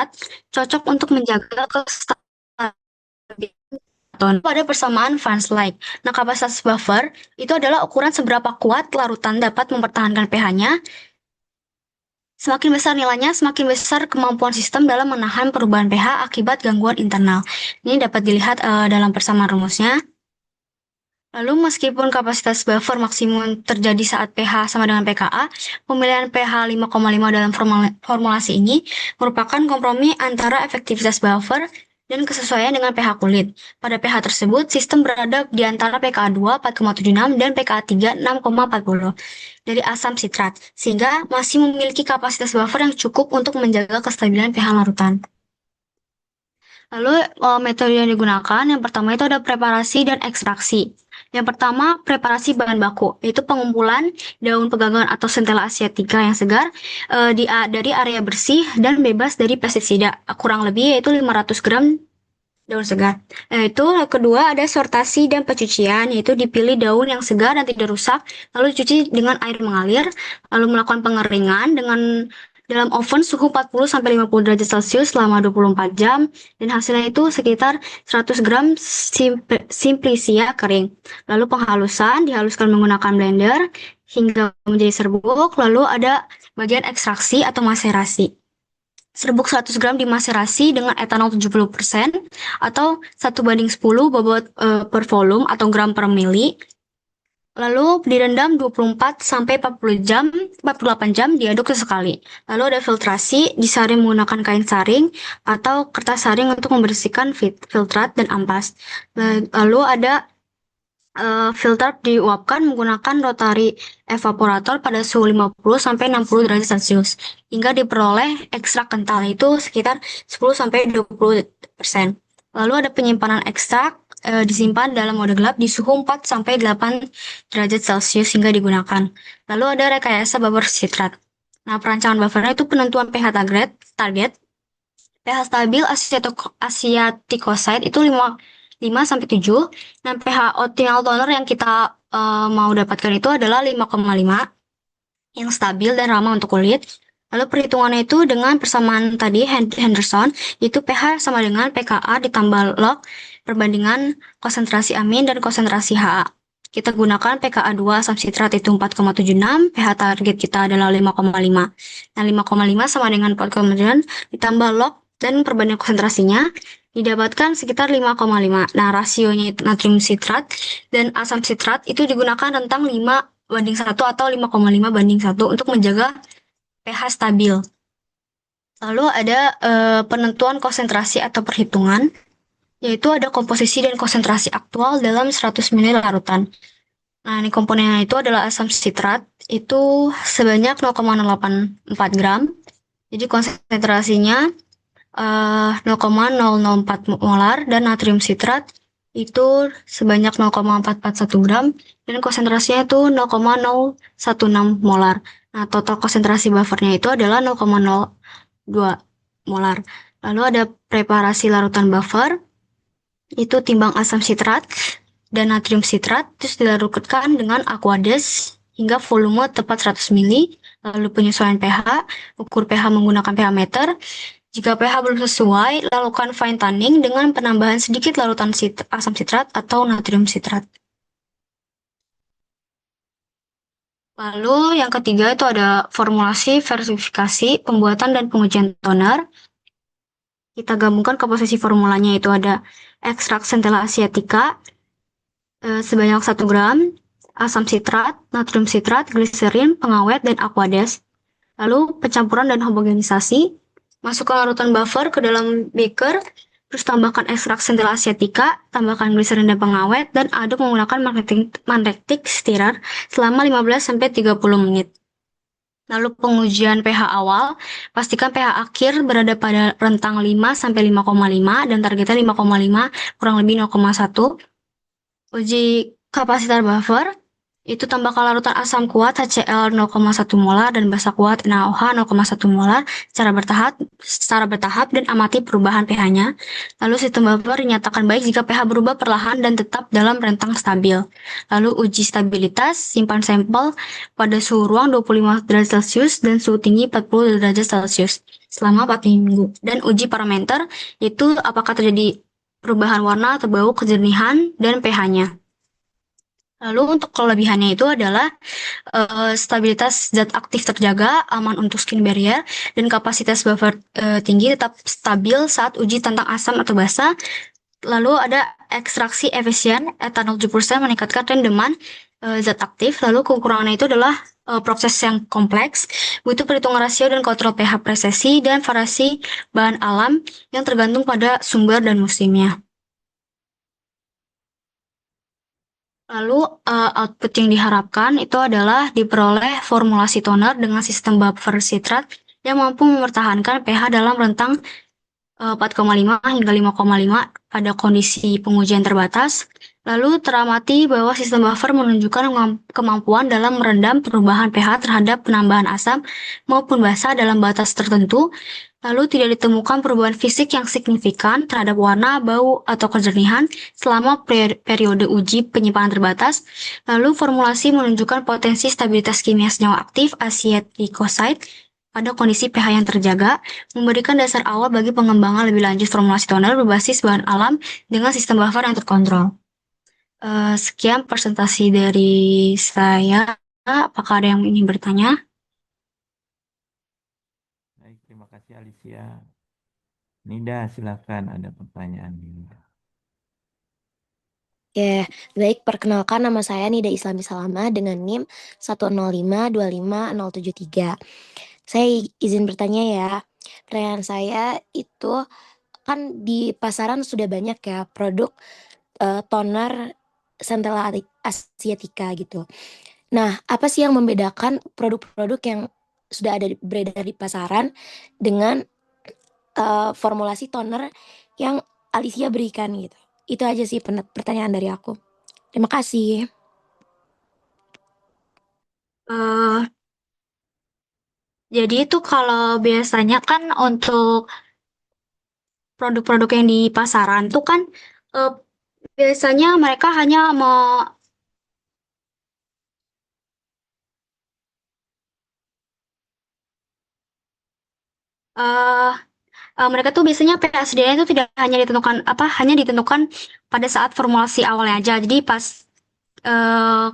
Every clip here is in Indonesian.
sitrat cocok untuk menjaga kestabilan pada persamaan Van Slyke. Nah, kapasitas buffer itu adalah ukuran seberapa kuat larutan dapat mempertahankan pH-nya. Semakin besar nilainya, semakin besar kemampuan sistem dalam menahan perubahan pH akibat gangguan internal. Ini dapat dilihat dalam persamaan rumusnya. Lalu meskipun kapasitas buffer maksimum terjadi saat pH sama dengan pKa, pemilihan pH 5,5 dalam formulasi ini merupakan kompromi antara efektivitas buffer dan kesesuaian dengan pH kulit. Pada pH tersebut, sistem berada di antara pKa 2 4,76 dan pKa 3 6,40 dari asam sitrat, sehingga masih memiliki kapasitas buffer yang cukup untuk menjaga kestabilan pH larutan. Lalu metode yang digunakan, yang pertama itu ada preparasi dan ekstraksi. Yang pertama, preparasi bahan baku, yaitu pengumpulan daun pegangan atau Centella asiatica yang segar dari area bersih dan bebas dari pestisida, kurang lebih yaitu 500 gram daun segar. Itu kedua ada sortasi dan pencucian, yaitu dipilih daun yang segar dan tidak rusak, lalu dicuci dengan air mengalir, lalu melakukan pengeringan dengan dalam oven suhu 40-50 derajat Celcius selama 24 jam, dan hasilnya itu sekitar 100 gram simplicia kering. Lalu penghalusan, dihaluskan menggunakan blender hingga menjadi serbuk, lalu ada bagian ekstraksi atau maserasi. Serbuk 100 gram dimaserasi dengan etanol 70% atau 1:10 bobot per volume atau gram per mili. Lalu direndam 48 jam diaduk sesekali. Lalu ada filtrasi, disaring menggunakan kain saring atau kertas saring untuk membersihkan filtrat dan ampas. Lalu ada filter diuapkan menggunakan rotary evaporator pada suhu 50-60 derajat Celcius hingga diperoleh ekstrak kental, itu sekitar 10-20%. Lalu ada penyimpanan ekstrak, disimpan dalam mode gelap di suhu 4-8 derajat Celcius hingga digunakan. Lalu ada rekayasa buffer sitrat. Nah, perancangan buffernya itu penentuan pH target. pH stabil asiaticoside itu 5-7. Dan pH optimal toner yang kita mau dapatkan itu adalah 5,5 yang stabil dan ramah untuk kulit. Lalu perhitungannya itu dengan persamaan tadi Henderson, itu pH sama dengan pKa ditambah log perbandingan konsentrasi amin dan konsentrasi HA. Kita gunakan pKa 2 asam sitrat itu 4,76, pH target kita adalah 5,5. Nah, 5,5 sama dengan 4,9 ditambah log dan perbandingan konsentrasinya didapatkan sekitar 5,5. Nah, rasionya itu natrium sitrat dan asam sitrat itu digunakan rentang 5:1 atau 5,5:1 untuk menjaga pH stabil. Lalu ada penentuan konsentrasi atau perhitungan, yaitu ada komposisi dan konsentrasi aktual dalam 100 ml larutan. Nah, ini komponennya itu adalah asam sitrat, itu sebanyak 0,084 gram. Jadi konsentrasinya 0,004 molar, dan natrium sitrat itu sebanyak 0,441 gram, dan konsentrasinya itu 0,016 molar. Nah, total konsentrasi buffernya itu adalah 0,02 molar. Lalu ada preparasi larutan buffer, itu timbang asam sitrat dan natrium sitrat, terus dilarutkan dengan aqueous hingga volume tepat 100 ml. Lalu penyesuaian pH, ukur pH menggunakan pH meter. Jika pH belum sesuai, lakukan fine tuning dengan penambahan sedikit larutan asam sitrat atau natrium sitrat. Lalu yang ketiga itu ada formulasi, versifikasi, pembuatan dan pengujian toner. Kita gabungkan komposisi formulanya, itu ada ekstrak Centella asiatica sebanyak 1 gram, asam sitrat, natrium sitrat, gliserin, pengawet, dan aqueous. Lalu pencampuran dan homogenisasi. Masukkan larutan buffer ke dalam beaker, terus tambahkan ekstrak Centella asiatica, tambahkan gliserin dan pengawet, dan aduk menggunakan magnetic stirrer selama 15-30 menit. Lalu pengujian pH awal, pastikan pH akhir berada pada rentang 5-5,5 dan targetnya 5,5 kurang lebih 0,1. Uji kapasitas buffer, Itu tambahkan larutan asam kuat HCl 0,1 molar dan basa kuat NaOH 0,1 molar secara bertahap dan amati perubahan pH-nya. Lalu sistem buffer dinyatakan baik jika pH berubah perlahan dan tetap dalam rentang stabil. Lalu uji stabilitas, simpan sampel pada suhu ruang 25 derajat Celcius dan suhu tinggi 40 derajat Celcius selama 4 minggu. Dan uji parameter itu apakah terjadi perubahan warna atau bau, kejernihan, dan pH-nya. Lalu untuk kelebihannya itu adalah stabilitas zat aktif terjaga, aman untuk skin barrier, dan kapasitas buffer tinggi tetap stabil saat uji tentang asam atau basa. Lalu ada ekstraksi efisien, etanol 7% meningkatkan rendeman zat aktif. Lalu kekurangannya itu adalah proses yang kompleks, butuh perhitungan rasio dan kontrol pH presesi dan variasi bahan alam yang tergantung pada sumber dan musimnya. Lalu output yang diharapkan itu adalah diperoleh formulasi toner dengan sistem buffer sitrat yang mampu mempertahankan pH dalam rentang 4,5 hingga 5,5 pada kondisi pengujian terbatas. Lalu teramati bahwa sistem buffer menunjukkan kemampuan dalam merendam perubahan pH terhadap penambahan asam maupun basa dalam batas tertentu. Lalu tidak ditemukan perubahan fisik yang signifikan terhadap warna, bau, atau kejernihan selama periode uji penyimpanan terbatas. Lalu formulasi menunjukkan potensi stabilitas kimia senyawa aktif acetylglycoside pada kondisi pH yang terjaga, memberikan dasar awal bagi pengembangan lebih lanjut formulasi toner berbasis bahan alam dengan sistem buffer yang terkontrol. Sekian presentasi dari saya. Apakah ada yang ingin bertanya? Baik, terima kasih Alicia. Nida, silakan ada pertanyaan Nida. Oke, baik. Perkenalkan, nama saya Nida Islami Salama dengan NIM 105255073. Saya izin bertanya ya. Pertanyaan saya itu kan di pasaran sudah banyak ya produk toner Centella Asiatica gitu. Nah, apa sih yang membedakan produk-produk yang sudah ada beredar di pasaran dengan formulasi toner yang Alicia berikan gitu? Itu aja sih pertanyaan dari aku. Terima kasih. Eh, jadi itu kalau biasanya kan untuk produk-produk yang di pasaran tuh kan eh, biasanya mereka hanya mau eh mereka tuh biasanya PSDN itu tidak hanya ditentukan hanya ditentukan pada saat formulasi awalnya aja. Jadi eh,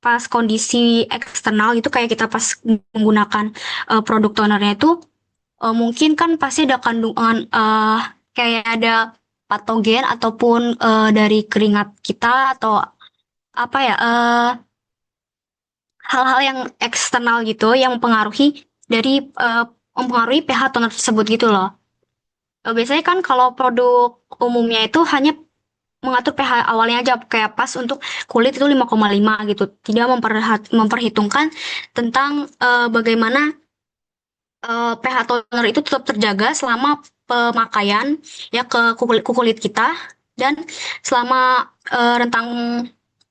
pas kondisi eksternal gitu kayak kita pas menggunakan produk tonernya itu mungkin kan pasti ada kandungan kayak ada patogen ataupun dari keringat kita atau apa ya hal-hal yang eksternal gitu yang mempengaruhi pH toner tersebut gitu loh. Biasanya kan kalau produk umumnya itu hanya mengatur pH awalnya aja kayak pas untuk kulit itu 5,5 gitu. Tidak memperhitungkan tentang bagaimana pH toner itu tetap terjaga selama pemakaian ya ke kulit kita dan selama rentang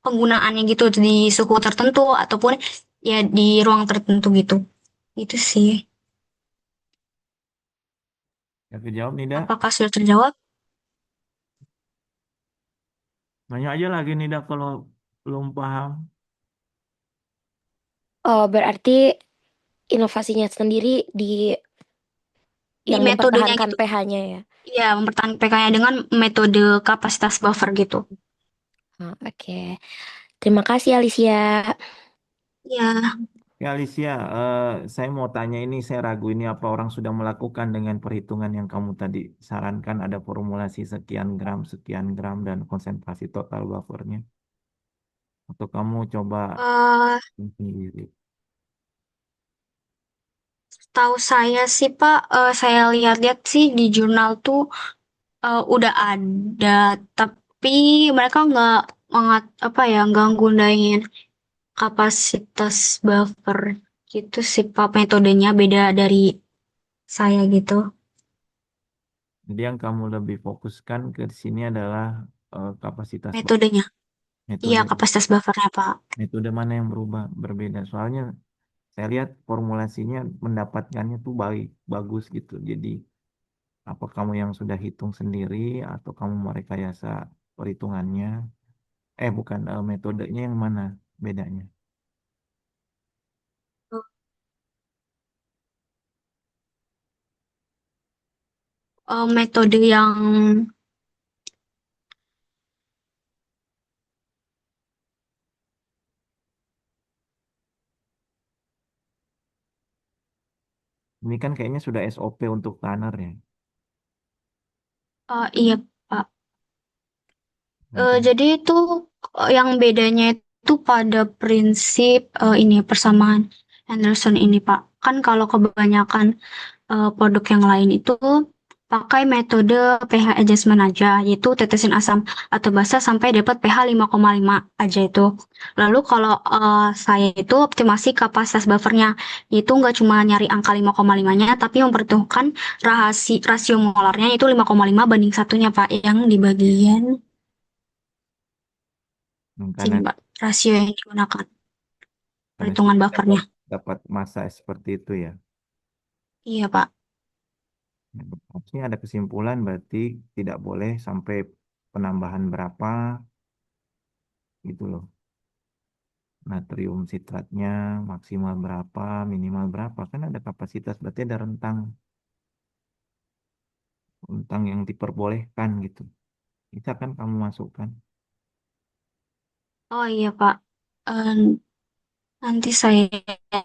penggunaannya gitu di suhu tertentu ataupun ya di ruang tertentu gitu. Itu sih. Ya, kejawab Nida. Apakah sudah terjawab? Nanya aja lagi Nida kalau belum paham. Oh, berarti inovasinya sendiri di Di yang metodenya mempertahankan gitu. pH-nya ya. Iya, mempertahankan pH-nya dengan metode kapasitas buffer gitu. Oh, oke. Terima kasih Alicia. Ya, Ya Alicia, saya mau tanya ini, saya ragu ini apa orang sudah melakukan dengan perhitungan yang kamu tadi sarankan ada formulasi sekian gram dan konsentrasi total buffernya. Atau kamu coba eh sendiri. tahu saya sih Pak, saya lihat-lihat sih di jurnal tuh udah ada, tapi mereka nggak nggundain kapasitas buffer gitu sih Pak. Metodenya beda dari saya gitu. Jadi yang kamu lebih fokuskan ke sini adalah kapasitas buffer. Metodenya. Iya, Metode kapasitas buffernya, Pak. metode mana yang berbeda? Soalnya saya lihat formulasinya mendapatkannya tuh baik, bagus gitu. Jadi apa kamu yang sudah hitung sendiri atau kamu merekayasa perhitungannya? Bukan, metodenya yang mana bedanya? Metode yang Ini kan kayaknya sudah SOP untuk tanner ya. iya, Pak. Nanti Jadi itu yang bedanya itu pada prinsip ini persamaan Anderson ini, Pak. Kan kalau kebanyakan produk yang lain itu pakai metode pH adjustment aja, yaitu tetesin asam atau basa sampai dapat pH 5,5 aja itu. Lalu kalau saya itu optimasi kapasitas buffernya, yaitu nggak cuma nyari angka 5,5-nya, tapi memperhitungkan rasio molarnya itu 5,5 banding satunya, Pak, yang di bagian sini, karena Pak, rasio yang digunakan, karena perhitungan sudah dapat buffernya. dapat masa seperti itu ya. Iya, Pak. Harusnya ada kesimpulan berarti tidak boleh sampai penambahan berapa gitu loh. Natrium sitratnya maksimal berapa, minimal berapa, kan ada kapasitas, berarti ada rentang rentang yang diperbolehkan gitu. Bisa kan kamu masukkan Oh iya, Pak. Eh, nanti saya ya.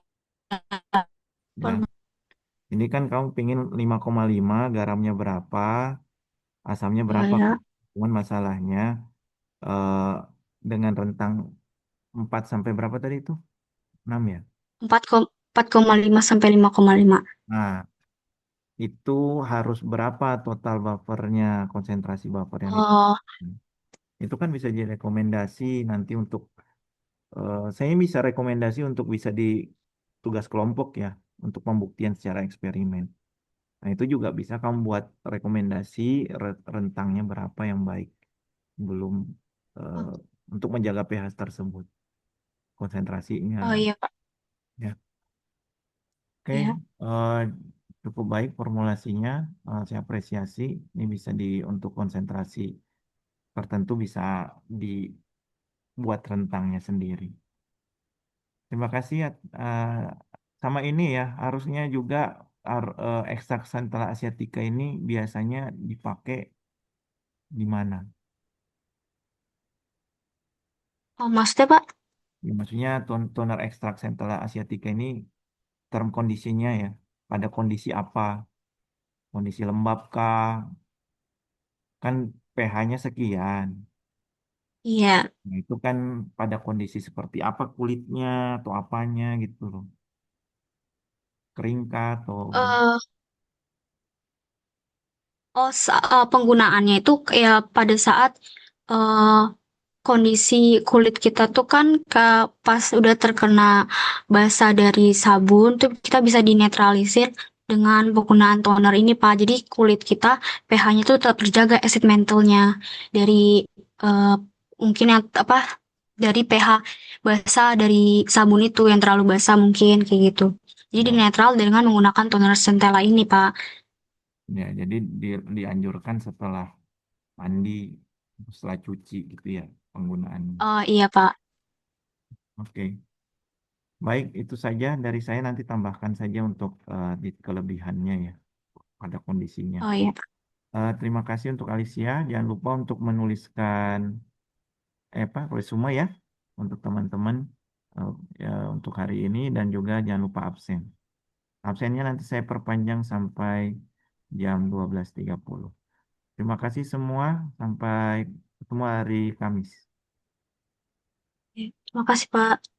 Ini kan kamu pingin 5,5, garamnya berapa, asamnya ya berapa. ya Cuman masalahnya eh, dengan rentang 4 sampai berapa tadi itu? 6 ya. 4,5 sampai 5,5. Nah, itu harus berapa total buffernya, konsentrasi buffer yang Oh, itu kan bisa jadi rekomendasi nanti untuk saya bisa rekomendasi untuk bisa di tugas kelompok ya, untuk pembuktian secara eksperimen. Nah, itu juga bisa kamu buat rekomendasi rentangnya berapa yang baik belum oh, eh, untuk menjaga pH tersebut, konsentrasinya oh iya, Pak. ya. Oke, Ya. eh, cukup baik formulasinya. Saya apresiasi. Ini bisa untuk konsentrasi tertentu bisa dibuat rentangnya sendiri. Terima kasih ya. Sama ini ya, harusnya juga ekstrak Centella asiatica ini biasanya dipakai di mana? Oh, maksudnya, Pak? Ya, maksudnya toner ekstrak Centella asiatica ini term kondisinya ya, pada kondisi apa? Kondisi lembab kah? Kan pH-nya sekian. Iya. Nah, itu kan pada kondisi seperti apa kulitnya atau apanya gitu loh. Kering kah atau Eh, penggunaannya itu kayak pada saat eh kondisi kulit kita tuh kan pas udah terkena basa dari sabun tuh kita bisa dinetralisir dengan penggunaan toner ini, Pak. Jadi kulit kita pH-nya tuh tetap terjaga acid mantle-nya dari eh, mungkin yang apa dari pH basah dari sabun itu yang terlalu basah mungkin kayak gitu. Jadi ya, dinetral dengan menggunakan toner Centella ini, Pak. ya, jadi dianjurkan setelah mandi, setelah cuci gitu ya penggunaannya. Oh iya, Pak. Oke, baik itu saja dari saya, nanti tambahkan saja untuk di kelebihannya ya pada kondisinya. Oh iya. Terima kasih untuk Alicia. Jangan lupa untuk menuliskan apa resume ya untuk teman-teman eh, ya, untuk hari ini, dan juga jangan lupa absen. Absennya nanti saya perpanjang sampai jam 12.30. Terima kasih semua. Sampai ketemu hari Kamis. Terima kasih, Pak.